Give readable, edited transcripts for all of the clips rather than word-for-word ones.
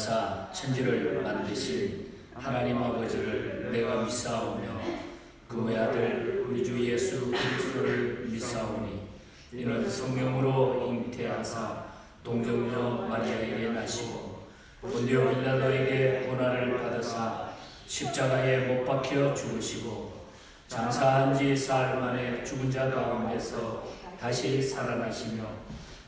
인하사 천지를 만드신 하나님 아버지를 내가 믿사오며 그 외아들 우리 주 예수 그리스도를 믿사오니 이는 성령으로 잉태하사 동정녀 마리아에게 나시고 본디오 빌라도에게 고난을 받으사 십자가에 못 박혀 죽으시고 장사한 지 사흘 만에 죽은 자 가운데서 다시 살아나시며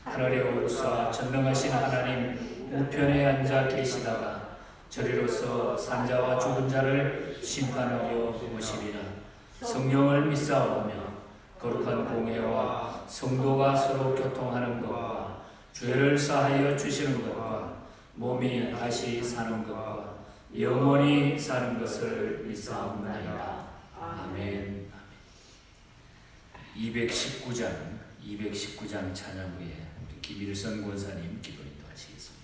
하늘에 오르사 전능하신 하나님 우편에 앉아 계시다가 저리로서 산자와 죽은 자를 심판하려 오시리라. 성령을 믿사오며 거룩한 공회와 성도가 서로 교통하는 것과 죄를 사하여 주시는 것과 몸이 다시 사는 것과 영원히 사는 것을 믿사옵나이다. 아멘. 219장 찬양 후에 우리 김일성 권사님 기도 인도하시겠습니다.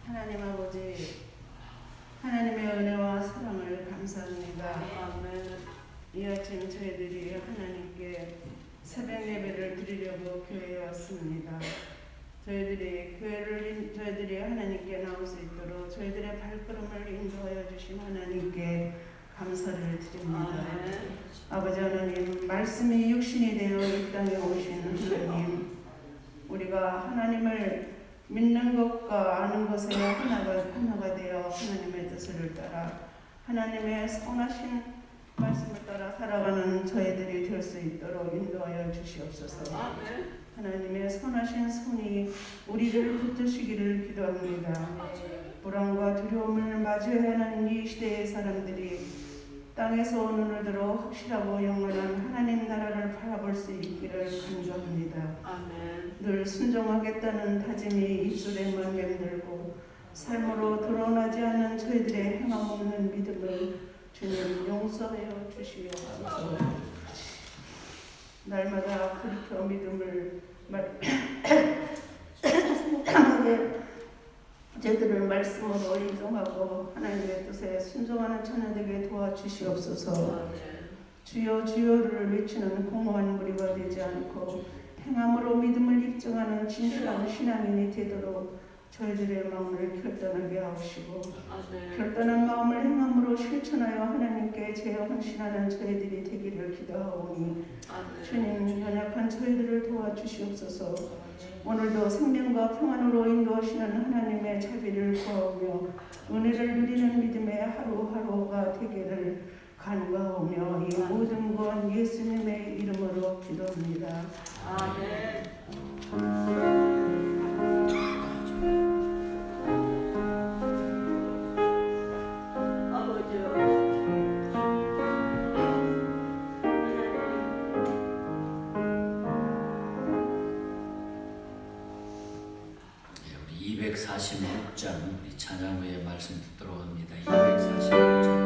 하나님 아버지, 하나님의 은혜와 사랑을 감사합니다. 이 아침 저희들이 하나님께 새벽 예배를 드리려고 교회에 왔습니다. 저희들이 하나님께 나올 수 있도록 저희들의 발걸음을 인도하여 주신 하나님께 감사를 드립니다. 아버지 하나님, 말씀이 육신이 되어 이 땅에 오신 하나님, 우리가 하나님을 믿는 것과 아는 것에 하나가 되어 하나님의 뜻을 따라 하나님의 선하신 말씀을 따라 살아가는 저희들이 될 수 있도록 인도하여 주시옵소서. 하나님의 선하신 손이 우리를 붙드시기를 기도합니다. 불안과 두려움을 마주해야 하는 이 시대의 사람들이 땅에서 오늘 들어 확실하고 영원한 하나님 나라를 바라볼 수 있기를 간구합니다. 늘 순종하겠다는 다짐이 입술에만 맴돌고 삶으로 드러나지 않는 저희들의 행함 없는 믿음을 주님 용서하여 주시옵소서. 날마다 그리스도 믿음을 생각하게 저희들을 말씀으로 인정하고 하나님의 뜻에 순종하는 자녀되게 도와주시옵소서. 주여 주여를 외치는 공허한 무리가 되지 않고 행함으로 믿음을 입증하는 진실한 신앙인이 되도록 저희들의 마음을 결단하게 하시고 결단한 마음을 행함으로 실천하여 하나님께 헌신하는 저희들이 되기를 기도하오니 주님 연약한 저희들을 도와주시옵소서. 오늘도 생명과 평안으로 인도하시는 하나님의 자비를 구하며 은혜를 누리는 믿음의 하루하루가 되기를 간구하오며 이 모든 건 예수님의 이름으로 기도합니다. 아멘. 우리 246장 우리 찬양 후에 말씀 듣도록 합니다. 246장.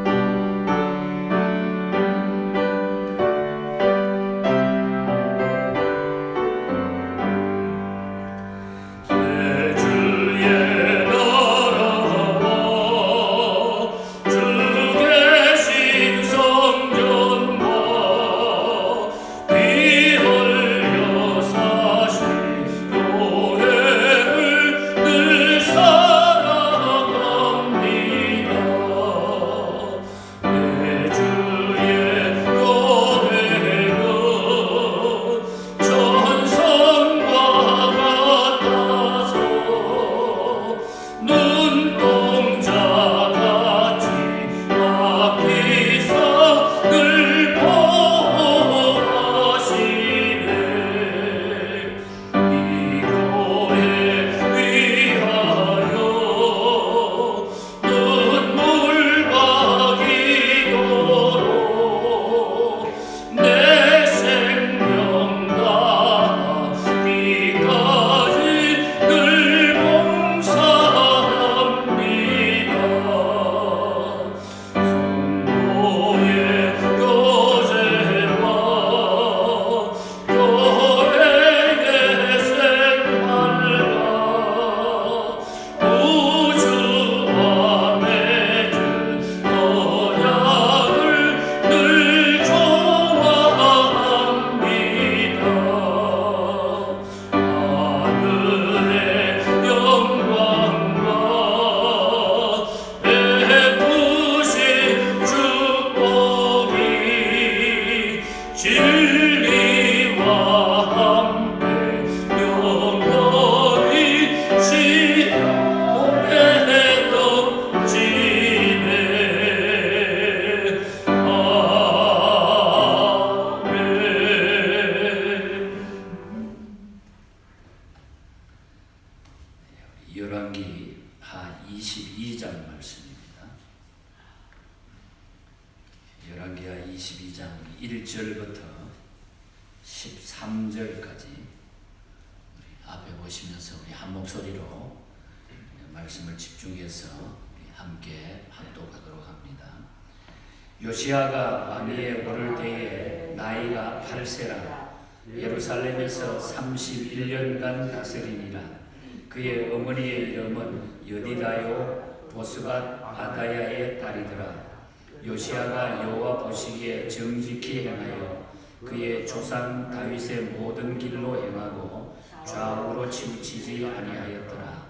열왕기 하 22장 말씀입니다. 열왕기 하 22장 1절부터 13절까지 앞에 보시면서 우리 한 목소리로 말씀을 집중해서 우리 함께 합독하도록 합니다. 요시아가 왕위에 오를 때에 나이가 8세라 예루살렘에서 31년간 다스리니라. 그의 어머니의 이름은 여디다요 보스갓 아다야의 딸이더라. 요시아가 여호와 보시기에 정직히 행하여 그의 조상 다윗의 모든 길로 행하고 좌우로 치우치지 아니하였더라.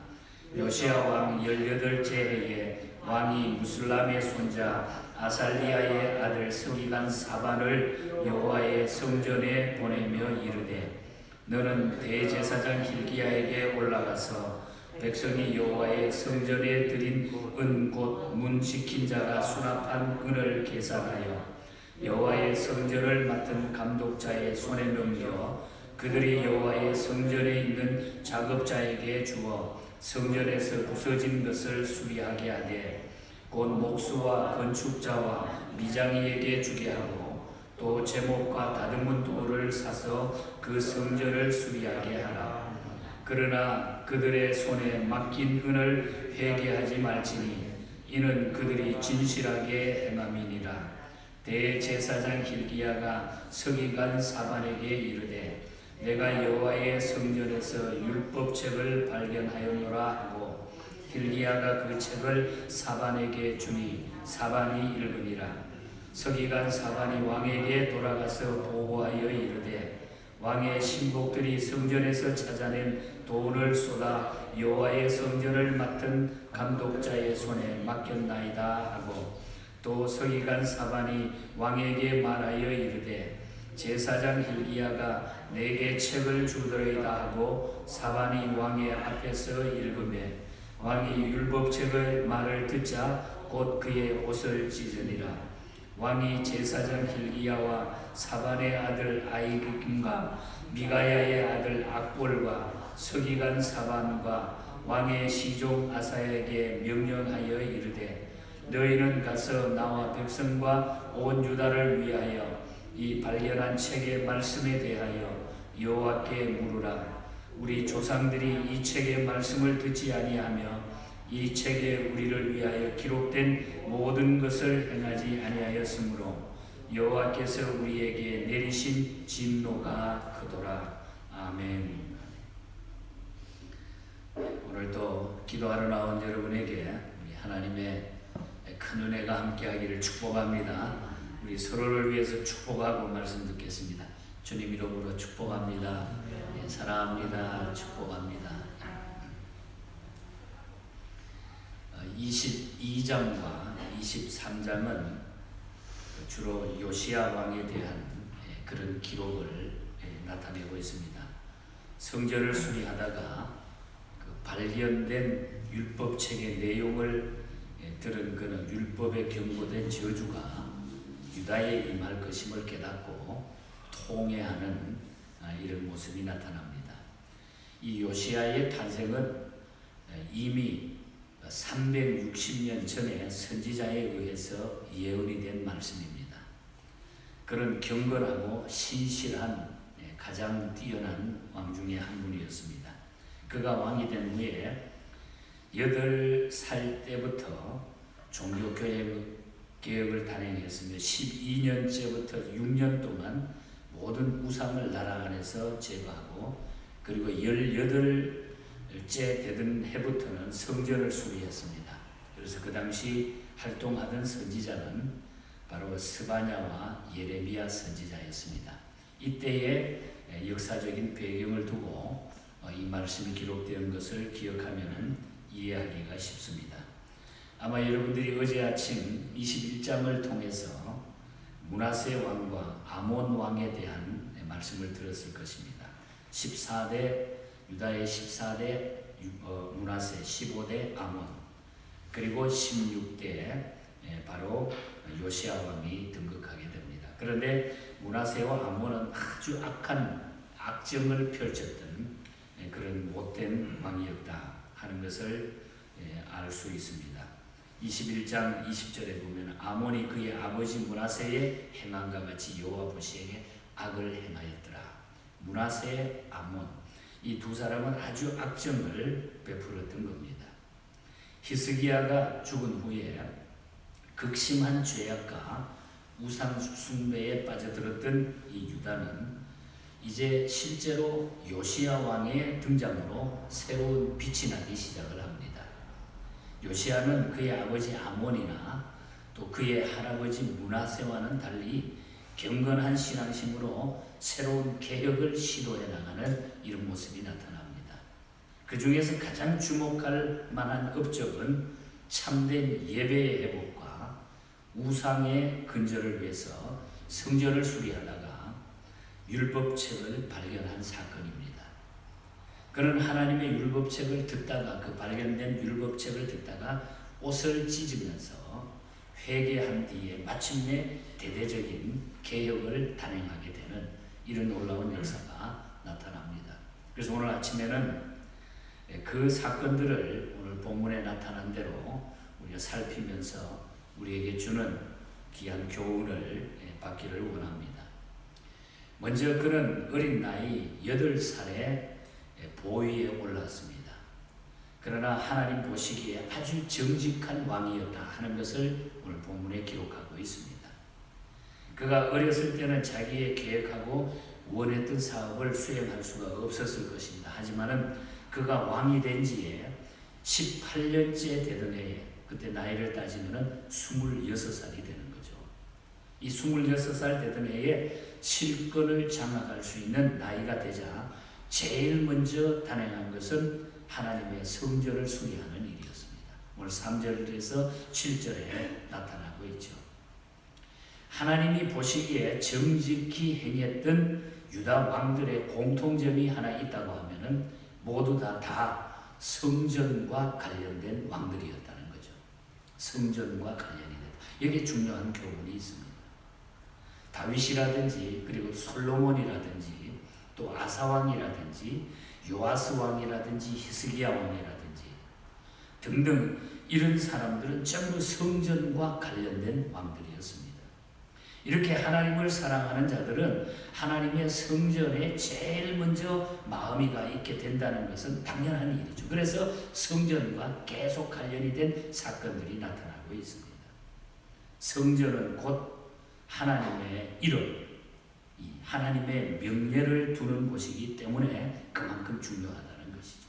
요시아 왕 18째 해에 왕이 무슬람의 손자 아살리아의 아들 서기관 사반을 여호와의 성전에 보내며 이르되 너는 대제사장 hil기야에게 올라가서 백성이 여호와의 성전에 드린 은 곧 문 지킨 자가 수납한 은을 계산하여 여호와의 성전을 맡은 감독자의 손에 넘겨 그들이 여호와의 성전에 있는 작업자에게 주어 성전에서 부서진 것을 수리하게 하되 곧 목수와 건축자와 미장이에게 주게 하고 또 제목과 다듬은 돌을 사서 그 성전을 수리하게 하라. 그러나 그들의 손에 맡긴 은을 회개하지 말지니 이는 그들이 진실하게 행함이니라. 대제사장 hil기야가 서기관 사반에게 이르되 내가 여호와의 성전에서 율법책을 발견하였노라 하고 hil기야가 그 책을 사반에게 주니 사반이 읽으니라. 서기관 사반이 왕에게 돌아가서 보고하여 이르되 왕의 신복들이 성전에서 찾아낸 돈을 쏟아 여호와의 성전을 맡은 감독자의 손에 맡겼나이다 하고 또 서기관 사반이 왕에게 말하여 이르되 제사장 hil기야가 내게 책을 주더이다 하고 사반이 왕의 앞에서 읽으매 왕이 율법책의 말을 듣자 곧 그의 옷을 찢으니라. 왕이 제사장 hil기야와 사반의 아들 아히김과 미가야의 아들 악볼과 서기관 사반과 왕의 시종 아사야에게 명령하여 이르되 너희는 가서 나와 백성과 온 유다를 위하여 이 발견한 책의 말씀에 대하여 여호와께 물으라. 우리 조상들이 이 책의 말씀을 듣지 아니하며 이 책에 우리를 위하여 기록된 모든 것을 행하지 아니하였으므로 여호와께서 우리에게 내리신 진노가 크도다. 아멘. 오늘도 기도하러 나온 여러분에게 우리 하나님의 큰 은혜가 함께하기를 축복합니다. 우리 서로를 위해서 축복하고 말씀 듣겠습니다. 주님 이름으로 축복합니다. 사랑합니다. 축복합니다. 22장과 23장은 주로 요시야 왕에 대한 그런 기록을 나타내고 있습니다. 성전을 수리하다가 그 발견된 율법책의 내용을 들은 그는 율법에 경고된 저주가 유다에 임할 것임을 깨닫고 통회하는 이런 모습이 나타납니다. 이 요시야의 탄생은 이미 360년 전에 선지자에 의해서 예언이 된 말씀입니다. 그런 경건하고 신실한 가장 뛰어난 왕 중에 한 분이었습니다. 그가 왕이 된 후에 8살 때부터 종교개혁을 단행했으며 12년째부터 6년 동안 모든 우상을 나라 안에서 제거하고 그리고 18째 되던 해부터는 성전을 수리했습니다. 그래서 그 당시 활동하던 선지자는 바로 스바냐와 예레미야 선지자였습니다. 이때의 역사적인 배경을 두고 이 말씀이 기록된 것을 기억하면 이해하기가 쉽습니다. 아마 여러분들이 어제 아침 21장을 통해서 므낫세 왕과 아몬 왕에 대한 말씀을 들었을 것입니다. 14대 유다의 14대 므낫세, 15대 아몬, 그리고 16대 바로 요시야 왕이 등극하게 됩니다. 그런데 므낫세와 아몬은 아주 악한 악정을 펼쳤던 그런 못된 왕이었다 하는 것을 알 수 있습니다. 21장 20절에 보면 아몬이 그의 아버지 므낫세의 행함과 같이 여호와 보시기에 악을 행하였더라. 므낫세, 아몬 이 두 사람은 아주 악정을 베풀었던 겁니다. 히스기야가 죽은 후에 극심한 죄악과 우상 숭배에 빠져들었던 이 유다는 이제 실제로 요시야 왕의 등장으로 새로운 빛이 나기 시작을 합니다. 요시야는 그의 아버지 아몬이나 또 그의 할아버지 므낫세와는 달리 경건한 신앙심으로 새로운 개혁을 시도해 나가는 이런 모습이 나타납니다. 그 중에서 가장 주목할 만한 업적은 참된 예배의 회복과 우상의 근절을 위해서 성전을 수리하다가 율법책을 발견한 사건입니다. 그는 하나님의 율법책을 듣다가 그 발견된 율법책을 듣다가 옷을 찢으면서 회개한 뒤에 마침내 대대적인 개혁을 단행하게 되는 이런 놀라운 역사가 나타납니다. 그래서 오늘 아침에는 그 사건들을 오늘 본문에 나타난 대로 우리가 살피면서 우리에게 주는 귀한 교훈을 받기를 원합니다. 먼저 그는 어린 나이 8살에 보위에 올랐습니다. 그러나 하나님 보시기에 아주 정직한 왕이었다 하는 것을 오늘 본문에 기록하고 있습니다. 그가 어렸을 때는 자기의 계획하고 원했던 사업을 수행할 수가 없었을 것입니다. 하지만은 그가 왕이 된 지에 18년째 되던 해에, 그때 나이를 따지면은 26살이 되는 거죠. 이 26살 되던 해에 실권을 장악할 수 있는 나이가 되자 제일 먼저 단행한 것은 하나님의 성전을 수리하는 일이었습니다. 오늘 3절에서 7절에 나타나고 있죠. 하나님이 보시기에 정직히 행했던 유다 왕들의 공통점이 하나 있다고 하면은 모두 다 성전과 관련된 왕들이었다는 거죠. 성전과 관련이 됐다. 여기에 중요한 교훈이 있습니다. 다윗이라든지 그리고 솔로몬이라든지 또 아사왕이라든지 요아스 왕이라든지 히스기야 왕이라든지 등등 이런 사람들은 전부 성전과 관련된 왕들이었습니다. 이렇게 하나님을 사랑하는 자들은 하나님의 성전에 제일 먼저 마음이 가 있게 된다는 것은 당연한 일이죠. 그래서 성전과 계속 관련이 된 사건들이 나타나고 있습니다. 성전은 곧 하나님의 이름, 하나님의 명예를 두는 곳이기 때문에 그만큼 중요하다는 것이죠.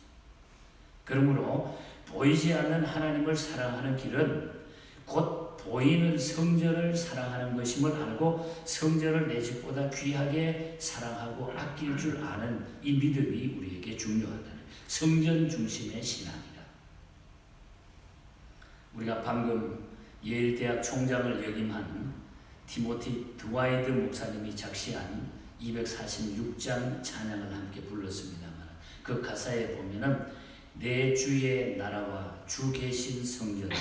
그러므로 보이지 않는 하나님을 사랑하는 길은 곧 보이는 성전을 사랑하는 것임을 알고 성전을 내 집보다 귀하게 사랑하고 아낄 줄 아는 이 믿음이 우리에게 중요하다는 성전 중심의 신앙이다. 우리가 방금 예일대학 총장을 역임한 티모티 드와이드 목사님이 작시한 246장 찬양을 함께 불렀습니다만 그 가사에 보면은 내 주의 나라와 주 계신 성전과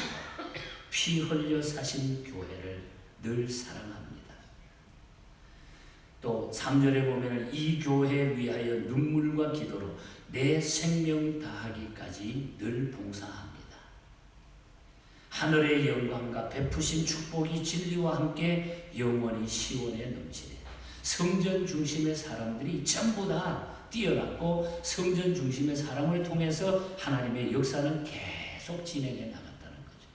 피 흘려 사신 교회를 늘 사랑합니다. 또 3절에 보면은 이 교회 위하여 눈물과 기도로 내 생명 다하기까지 늘 봉사합니다. 하늘의 영광과 베푸신 축복이 진리와 함께 영원히 시온에 넘치네. 성전 중심의 사람들이 전부 다 뛰어났고 성전 중심의 사람을 통해서 하나님의 역사는 계속 진행해 나갔다는 거죠.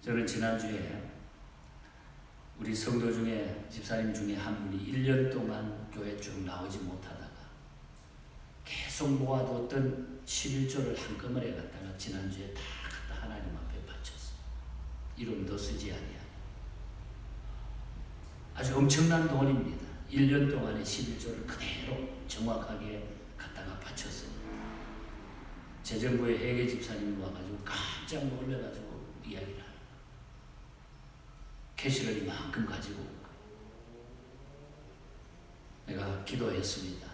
저는 지난주에 우리 성도 중에 집사님 중에 한 분이 1년 동안 교회 쭉 나오지 못하다가 계속 모아뒀던 11조를 한꺼번에 갖다가 지난주에 다 갖다 하나님 앞에 바쳤어. 이름도 쓰지 아니야. 아주 엄청난 돈입니다. 1년 동안의 11조를 그대로 정확하게 갖다가 바쳤어요. 재정부의 회계 집사님이 와가지고 깜짝 놀래가지고 이야기를 하는 캐시를 이만큼 가지고 내가 기도했습니다.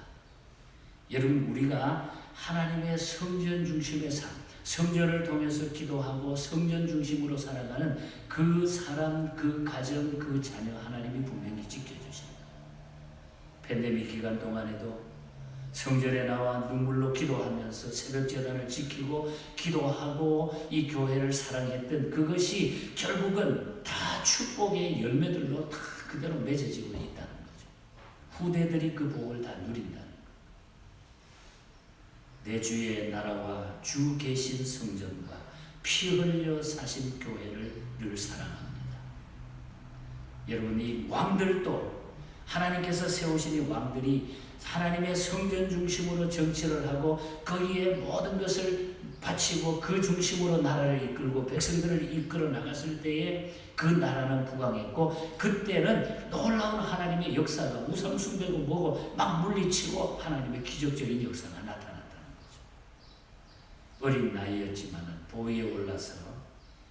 여러분, 우리가 하나님의 성전 중심의 삶, 성전을 통해서 기도하고 성전 중심으로 살아가는 그 사람, 그 가정, 그 자녀 하나님이 분명히 지켜주신다. 팬데믹 기간 동안에도 성전에 나와 눈물로 기도하면서 새벽 제단을 지키고 기도하고 이 교회를 사랑했던 그것이 결국은 다 축복의 열매들로 다 그대로 맺어지고 있다는 거죠. 후대들이 그 복을 다 누린다는 거죠. 내 주의 나라와 주 계신 성전과 피 흘려 사신 교회를 늘 사랑합니다. 여러분, 이 왕들도 하나님께서 세우신 이 왕들이 하나님의 성전 중심으로 정치를 하고 거기에 모든 것을 바치고 그 중심으로 나라를 이끌고 백성들을 이끌어 나갔을 때에 그 나라는 부강했고 그때는 놀라운 하나님의 역사가 우상 숭배고 뭐고 막 물리치고 하나님의 기적적인 역사가 나타났다는 거죠. 어린 나이였지만 보위에 올라서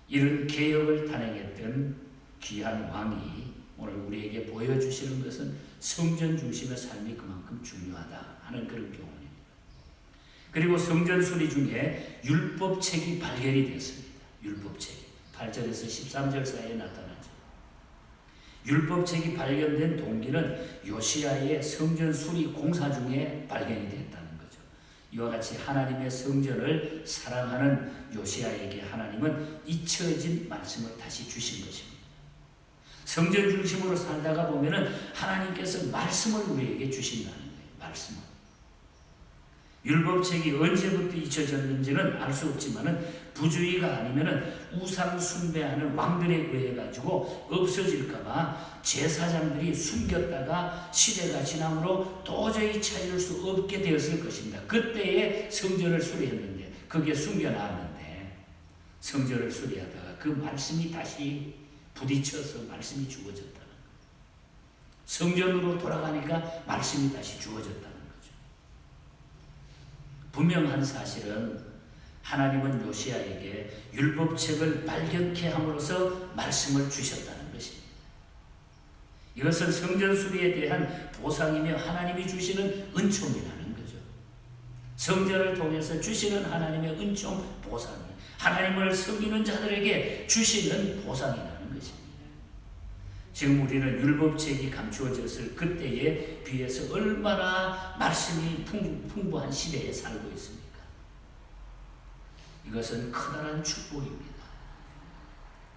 이런 개혁을 단행했던 귀한 왕이 오늘 우리에게 보여주시는 것은 성전 중심의 삶이 그만큼 중요하다 하는 그런 교훈입니다. 그리고 성전 수리 중에 율법책이 발견이 됐습니다. 율법책이 8절에서 13절 사이에 나타나죠. 율법책이 발견된 동기는 요시야의 성전 수리 공사 중에 발견이 됐다는 거죠. 이와 같이 하나님의 성전을 사랑하는 요시야에게 하나님은 잊혀진 말씀을 다시 주신 것입니다. 성전 중심으로 살다가 보면은 하나님께서 말씀을 우리에게 주신다는 거예요. 말씀을. 율법책이 언제부터 잊혀졌는지는 알 수 없지만은 부주의가 아니면은 우상 숭배하는 왕들에 의해 가지고 없어질까봐 제사장들이 숨겼다가 시대가 지남으로 도저히 찾을 수 없게 되었을 것입니다. 그때에 성전을 수리했는데 그게 숨겨놨는데 성전을 수리하다가 그 말씀이 다시 부딪혀서 말씀이 주어졌다는 거예요. 성전으로 돌아가니까 말씀이 다시 주어졌다는 거죠. 분명한 사실은 하나님은 요시야에게 율법책을 발견케 함으로써 말씀을 주셨다는 것입니다. 이것은 성전 수리에 대한 보상이며 하나님이 주시는 은총이라는 거죠. 성전을 통해서 주시는 하나님의 은총 보상이 하나님을 섬기는 자들에게 주시는 보상이라는 것입니다. 지금 우리는 율법책이 감추어졌을 그때에 비해서 얼마나 말씀이 풍부한 시대에 살고 있습니까? 이것은 커다란 축복입니다.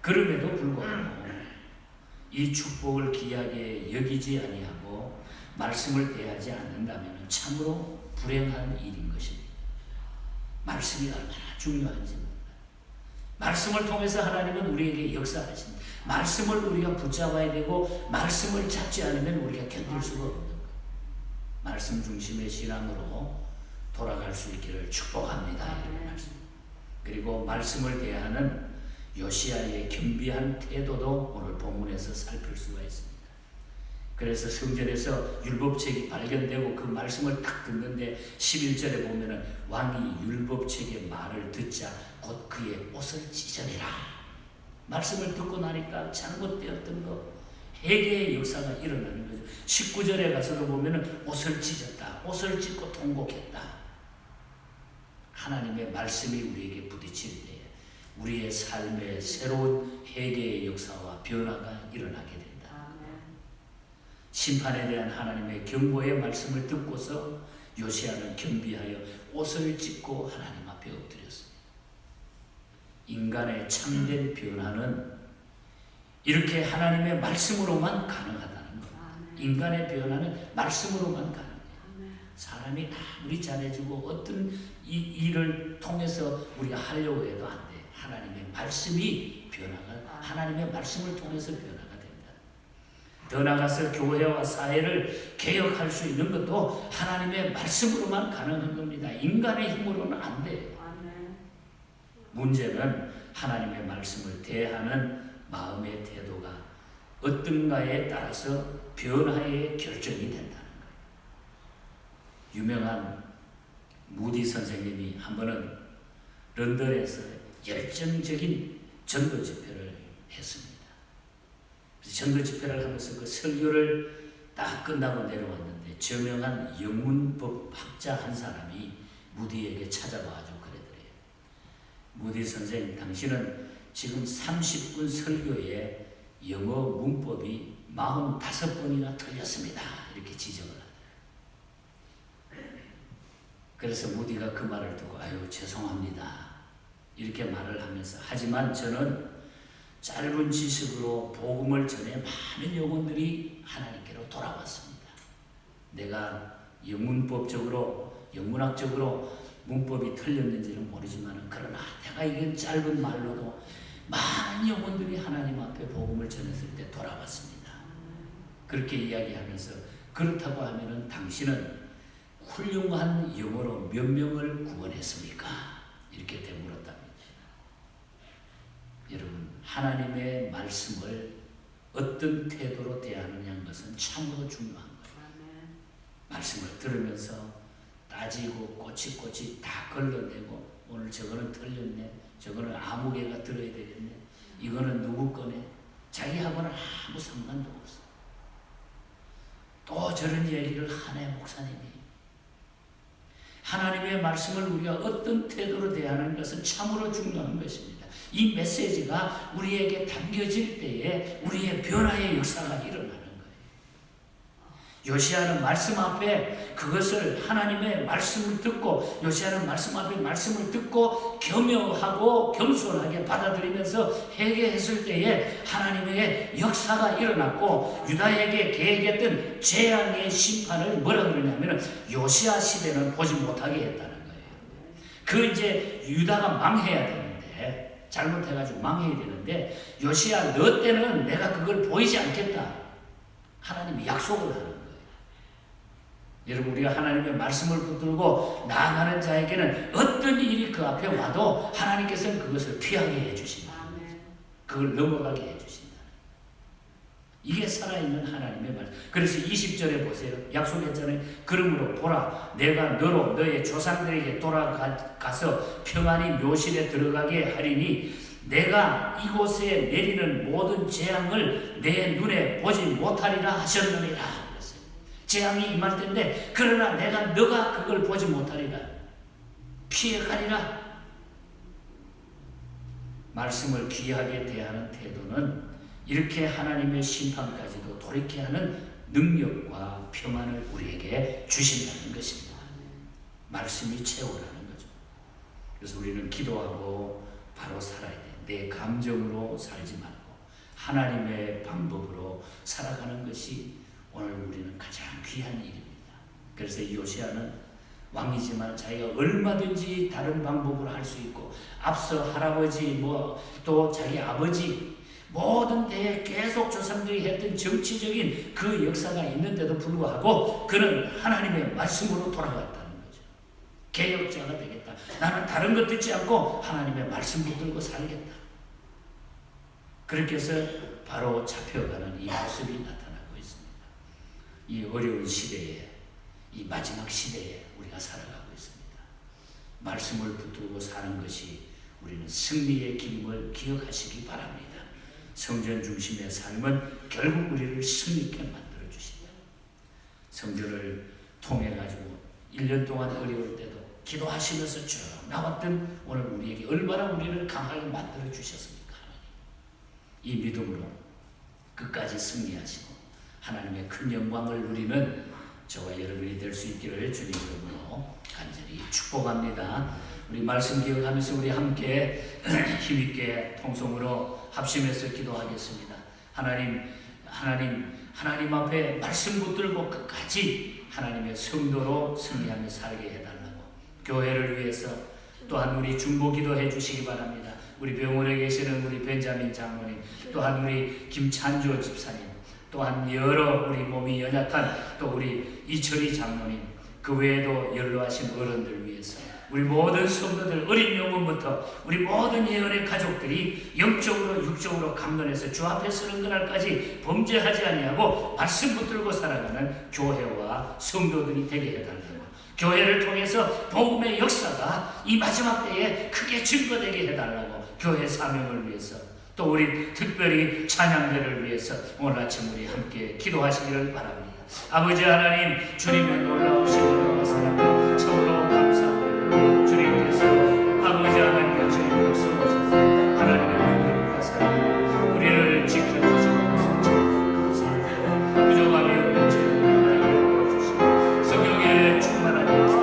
그럼에도 불구하고 이 축복을 귀하게 여기지 아니하고 말씀을 대하지 않는다면 참으로 불행한 일인 것입니다. 말씀이 얼마나 중요한지 몰라요. 말씀을 통해서 하나님은 우리에게 역사하십니다. 말씀을 우리가 붙잡아야 되고 말씀을 잡지 않으면 우리가 견딜 수가 없는 거예요. 말씀 중심의 신앙으로 돌아갈 수 있기를 축복합니다. 이런 말씀. 그리고 말씀을 대하는 요시야의 겸비한 태도도 오늘 본문에서 살필 수가 있습니다. 그래서 성전에서 율법책이 발견되고 그 말씀을 딱 듣는데 11절에 보면은 왕이 율법책의 말을 듣자 곧 그의 옷을 찢어내라. 말씀을 듣고 나니까 잘못되었던 거 회개의 역사가 일어나는 거죠. 19절에 가서도 보면은 옷을 찢었다. 옷을 찢고 통곡했다. 하나님의 말씀이 우리에게 부딪힐 때 우리의 삶에 새로운 회개의 역사와 변화가 일어나게 된다. 심판에 대한 하나님의 경고의 말씀을 듣고서 요시야는 겸비하여 옷을 찢고 하나님 앞에 엎드렸습니다. 인간의 참된 변화는 이렇게 하나님의 말씀으로만 가능하다는 거예요. 인간의 변화는 말씀으로만 가능해요. 사람이 아무리 잘해주고 어떤 이 일을 통해서 우리가 하려고 해도 안 돼. 하나님의 말씀이 변화가, 하나님의 말씀을 통해서 변화가 된다. 더 나아가서 교회와 사회를 개혁할 수 있는 것도 하나님의 말씀으로만 가능한 겁니다. 인간의 힘으로는 안 돼요. 문제는 하나님의 말씀을 대하는 마음의 태도가 어떤가에 따라서 변화의 결정이 된다는 거예요. 유명한 무디 선생님이 한 번은 런던에서 열정적인 전도 집회를 했습니다. 그래서 전도 집회를 하면서 그 설교를 딱 끝나고 내려왔는데 저명한 영문법 학자 한 사람이 무디에게 찾아와가지고 그러더래요. 무디 선생님, 당신은 지금 30분 설교에 영어 문법이 45번이나 틀렸습니다. 이렇게 지적을 하더래요. 그래서 무디가 그 말을 듣고 아유 죄송합니다. 이렇게 말을 하면서 하지만 저는 짧은 지식으로 복음을 전해 많은 영혼들이 하나님께로 돌아왔습니다. 내가 영문법적으로 영문학적으로 문법이 틀렸는지는 모르지만 그러나 내가 이건 짧은 말로도 많은 영혼들이 하나님 앞에 복음을 전했을 때 돌아왔습니다. 그렇게 이야기하면서 그렇다고 하면은 당신은 훌륭한 영어로 몇 명을 구원했습니까? 이렇게 되물었답니다. 여러분, 하나님의 말씀을 어떤 태도로 대하느냐는 것은 참으로 중요한 거예요. 말씀을 들으면서 따지고 꼬치꼬치 다 걸러내고 오늘 저거는 틀렸네, 저거는 아무 개가 들어야 되겠네, 이거는 누구 거네, 자기하고는 아무 상관도 없어. 또 저런 얘기를 하네 목사님이. 하나님의 말씀을 우리가 어떤 태도로 대하는 것은 참으로 중요한 것입니다. 이 메시지가 우리에게 담겨질 때에 우리의 변화의 역사가 일어나는 거예요. 요시야는 말씀 앞에 그것을 하나님의 말씀을 듣고 요시야는 말씀 앞에 말씀을 듣고 겸허하고 겸손하게 받아들이면서 회개했을 때에 하나님의 역사가 일어났고 유다에게 계획했던 재앙의 심판을 뭐라 그러냐면 요시야 시대는 보지 못하게 했다는 거예요. 그 이제 유다가 망해야 되는데 잘못해가지고 망해야 되는데 요시야 너 때는 내가 그걸 보이지 않겠다. 하나님이 약속을 하는 거예요. 여러분 우리가 하나님의 말씀을 붙들고 나아가는 자에게는 어떤 일이 그 앞에 와도 하나님께서는 그것을 피하게 해주신다. 그걸 넘어가게 해주신다. 이게 살아있는 하나님의 말씀. 그래서 20절에 보세요. 약속했잖아요. 그러므로 보라 내가 너로 너의 조상들에게 돌아가서 평안히 묘실에 들어가게 하리니 내가 이곳에 내리는 모든 재앙을 내 눈에 보지 못하리라 하셨느니라. 재앙이 임할 텐데 그러나 너가 그걸 보지 못하리라. 피해가리라. 말씀을 귀하게 대하는 태도는 이렇게 하나님의 심판까지도 돌이게 하는 능력과 평안을 우리에게 주신다는 것입니다. 말씀이 최후라는 거죠. 그래서 우리는 기도하고 바로 살아야 돼. 내 감정으로 살지 말고 하나님의 방법으로 살아가는 것이 오늘 우리는 가장 귀한 일입니다. 그래서 이 요시야는 왕이지만 자기가 얼마든지 다른 방법으로 할 수 있고 앞서 할아버지 또 자기 아버지 모든 때에 계속 조상들이 했던 정치적인 그 역사가 있는데도 불구하고 그는 하나님의 말씀으로 돌아갔다는 거죠. 개혁자가 되겠다. 나는 다른 것 듣지 않고 하나님의 말씀 붙들고 살겠다. 그렇게 해서 바로 잡혀가는 이 모습이 나타나고 있습니다. 이 어려운 시대에 이 마지막 시대에 우리가 살아가고 있습니다. 말씀을 붙들고 사는 것이 우리는 승리의 길임을 기억하시기 바랍니다. 성전 중심의 삶은 결국 우리를 승리케 만들어 주신다. 성전을 통해 가지고 1년 동안 어려울 때도 기도하시면서 쭉 나왔던 오늘 우리에게 얼마나 우리를 강하게 만들어 주셨습니까? 이 믿음으로 끝까지 승리하시고 하나님의 큰 영광을 누리는 저와 여러분이 될 수 있기를 주님 이름으로 간절히 축복합니다. 우리 말씀 기억하면서 우리 함께 힘있게 통성으로 합심해서 기도하겠습니다. 하나님 앞에 말씀 붙들고 끝까지 하나님의 성도로 승리하며 살게 해달라고 교회를 위해서 또한 우리 중보기도 해주시기 바랍니다. 우리 병원에 계시는 우리 벤자민 장로님, 또한 우리 김찬조 집사님, 또한 여러 우리 몸이 연약한 또 우리 이철희 장로님, 그 외에도 연로하신 어른들 위해서 우리 모든 성도들 어린 영혼부터 우리 모든 예언의 가족들이 영적으로 육적으로 강건해서 주 앞에 서는 그날까지 범죄하지 아니하고 말씀 붙들고 살아가는 교회와 성도들이 되게 해달라고, 교회를 통해서 복음의 역사가 이 마지막 때에 크게 증거되게 해달라고 교회 사명을 위해서 또 우리 특별히 찬양대를 위해서 오늘 아침 우리 함께 기도하시기를 바랍니다. 아버지 하나님, 주님의 놀라우신 은혜와 사랑을 참으로 감사합니다. 주님께서 아버지 하나님과 주님을 세우셔서 하나님의 능력과 사랑 우리를 지켜주시고 감사합니다. 부족함이 없는 저희를 되게 도와주시고 성령의 충만한 역사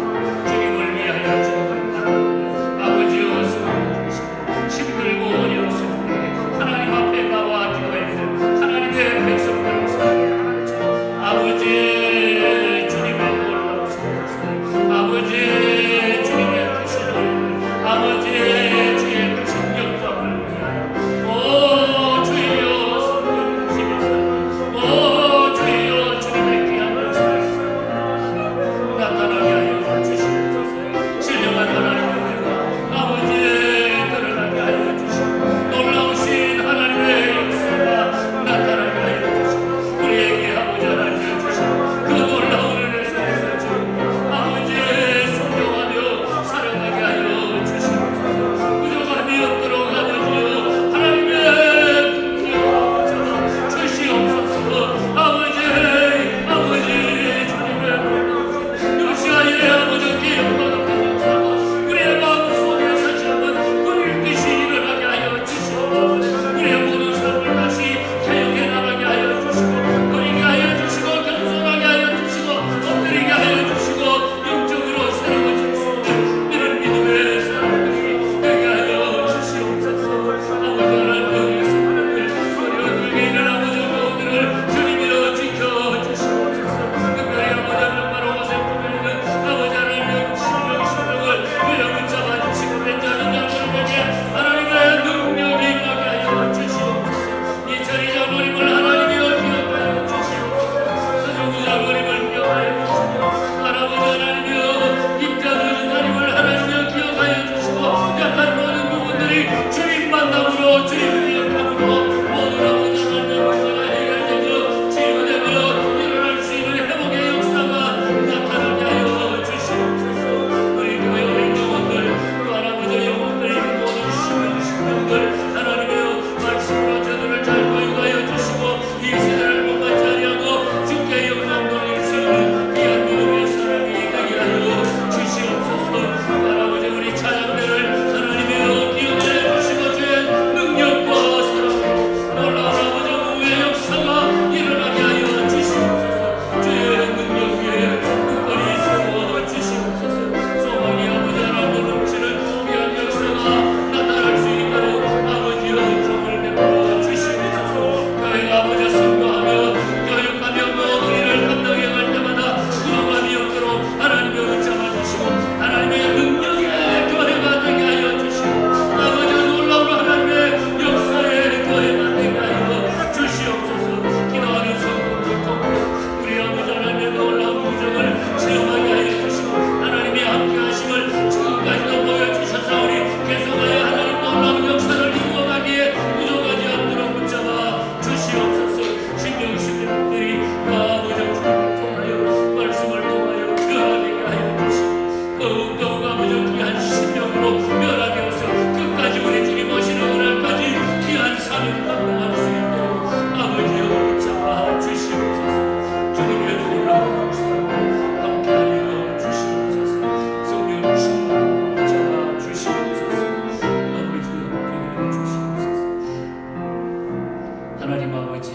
주님을 위하여 주님을 바라보며 아버지여 수고해 주시고 힘들고 어려웠을 때 하나님 앞에 나와 기도했던 하나님의 백성들을 사랑해 하나님 아버지 주님의 놀라우신 아버지 주님의 크신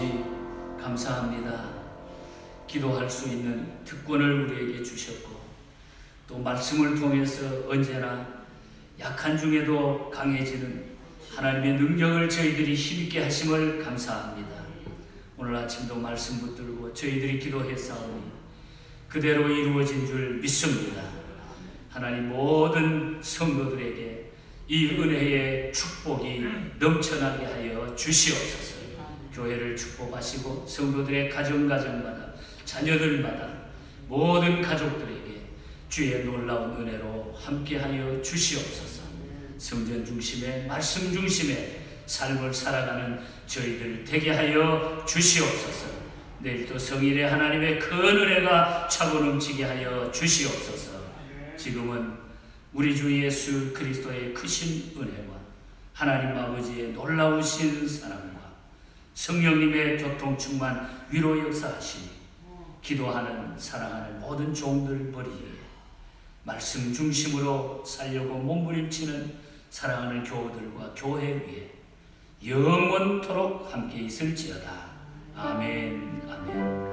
아버지 감사합니다. 기도할 수 있는 특권을 우리에게 주셨고 또 말씀을 통해서 언제나 약한 중에도 강해지는 하나님의 능력을 저희들이 힘있게 하심을 감사합니다. 오늘 아침도 말씀 붙들고 저희들이 기도했사오니 그대로 이루어진 줄 믿습니다. 하나님 모든 성도들에게 이 은혜의 축복이 넘쳐나게 하여 주시옵소서. 교회를 축복하시고 성도들의 가정마다 자녀들마다 모든 가족들에게 주의 놀라운 은혜로 함께하여 주시옵소서. 성전 중심의 말씀 중심의 삶을 살아가는 저희들 되게 하여 주시옵소서. 내일도 성일의 하나님의 큰 은혜가 차고 넘치게 하여 주시옵소서. 지금은 우리 주 예수 그리스도의 크신 은혜와 하나님 아버지의 놀라우신 사랑과 성령님의 교통 충만 위로 역사하시니 기도하는 사랑하는 모든 종들 머리에 말씀 중심으로 살려고 몸부림치는 사랑하는 교우들과 교회 위에 영원토록 함께 있을지어다. 아멘. 아멘.